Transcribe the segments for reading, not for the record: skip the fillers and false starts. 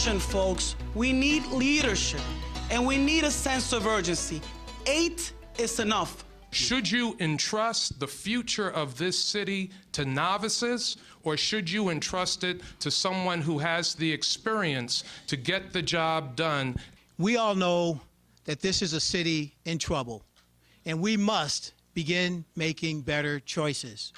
election, folks, we need leadership, and we need a sense of urgency. 8 is enough. Should you entrust the future of this city to novices, or should you entrust it to someone who has the experience to get the job done? We all know that this is a city in trouble, and we must begin making better choices.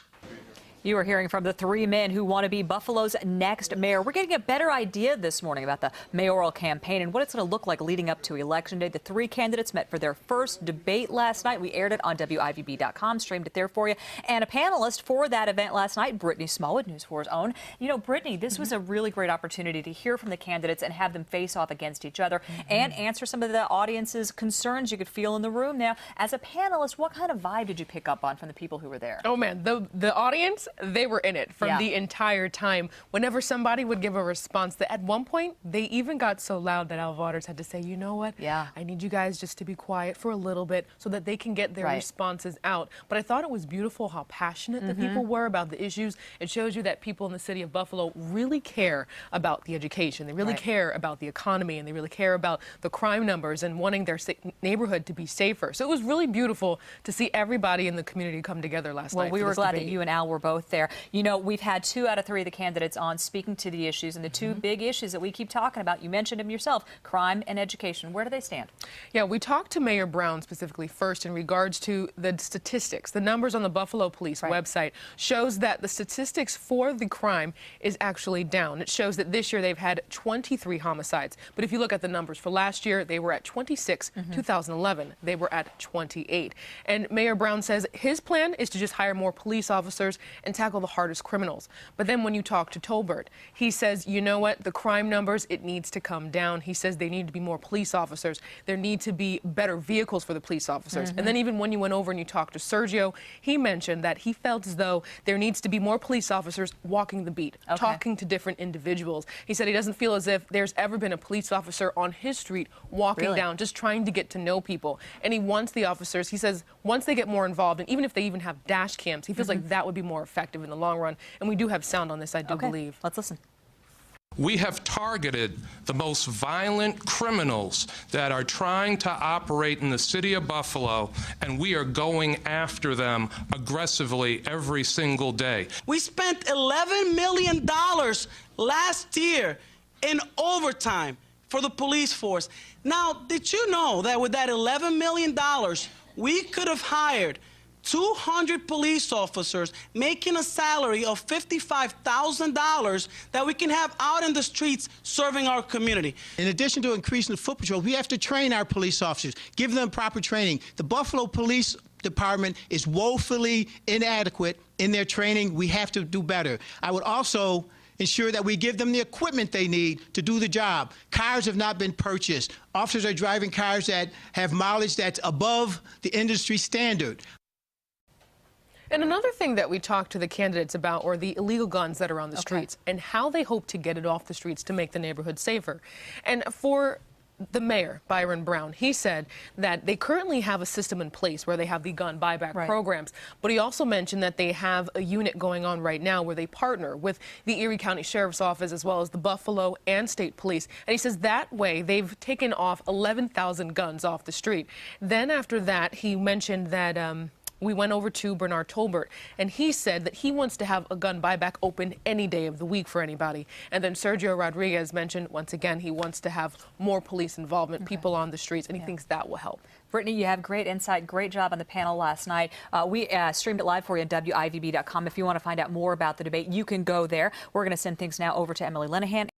You are hearing from the 3 men who want to be Buffalo's next mayor. We're getting a better idea this morning about the mayoral campaign and what it's going to look like leading up to Election Day. The 3 candidates met for their first debate last night. We aired it on WIVB.com, streamed it there for you. And a panelist for that event last night, Brittany Smallwood, News 4's own. You know, Brittany, this was a really great opportunity to hear from the candidates and have them face off against each other and answer some of the audience's concerns you could feel in the room. Now, as a panelist, what kind of vibe did you pick up on from the people who were there? Oh, man, the audience, they were in it from the entire time. Whenever somebody would give a response, at one point, they even got so loud that our voters had to say, you know what? Yeah. I need you guys just to be quiet for a little bit so that they can get their responses out. But I thought it was beautiful how passionate the people were about the issues. It shows you that people in the city of Buffalo really care about the education. They really care about the economy, and they really care about the crime numbers and wanting their neighborhood to be safer. So it was really beautiful to see everybody in the community come together last night. Well, we were glad that you and Al were both there. You know, we've had 2 out of 3 of the candidates on speaking to the issues, and the 2 big issues that we keep talking about, you mentioned them yourself, crime and education. Where do they stand? Yeah, we talked to Mayor Brown specifically first in regards to the statistics. The numbers on the Buffalo Police website shows that the statistics for the crime is actually down. It shows that this year they've had 23 homicides. But if you look at the numbers for last year, they were at 26. 2011, they were at 28. And Mayor Brown says his plan is to just hire more police officers and tackle the hardest criminals. But then when you talk to Tolbert, he says, you know what, the crime numbers, it needs to come down. He says they need to be more police officers. There need to be better vehicles for the police officers. And then even when you went over and you talked to Sergio, he mentioned that he felt as though there needs to be more police officers walking the beat, talking to different individuals. He said he doesn't feel as if there's ever been a police officer on his street walking down, just trying to get to know people. And he wants the officers, he says, once they get more involved, and even if they even have dash cams, he feels like that would be more effective in the long run. And we do have sound on this, I do believe. Let's listen. We have targeted the most violent criminals that are trying to operate in the city of Buffalo, and we are going after them aggressively every single day. We spent $11 million last year in overtime for the police force. Now, did you know that with that $11 million, we could have hired 200 police officers making a salary of $55,000 that we can have out in the streets serving our community. In addition to increasing the foot patrol, we have to train our police officers, give them proper training. The Buffalo Police Department is woefully inadequate in their training. We have to do better. I would also ensure that we give them the equipment they need to do the job. Cars have not been purchased. Officers are driving cars that have mileage that's above the industry standard. And another thing that we talked to the candidates about were the illegal guns that are on the streets and how they hope to get it off the streets to make the neighborhood safer. And for the mayor, Byron Brown, he said that they currently have a system in place where they have the gun buyback programs. But he also mentioned that they have a unit going on right now where they partner with the Erie County Sheriff's Office as well as the Buffalo and State Police. And he says that way they've taken off 11,000 guns off the street. Then after that, he mentioned that we went over to Bernard Tolbert, and he said that he wants to have a gun buyback open any day of the week for anybody. And then Sergio Rodriguez mentioned, once again, he wants to have more police involvement, people on the streets, and he thinks that will help. Brittany, you have great insight. Great job on the panel last night. We streamed it live for you on WIVB.com. If you want to find out more about the debate, you can go there. We're going to send things now over to Emily Linehan.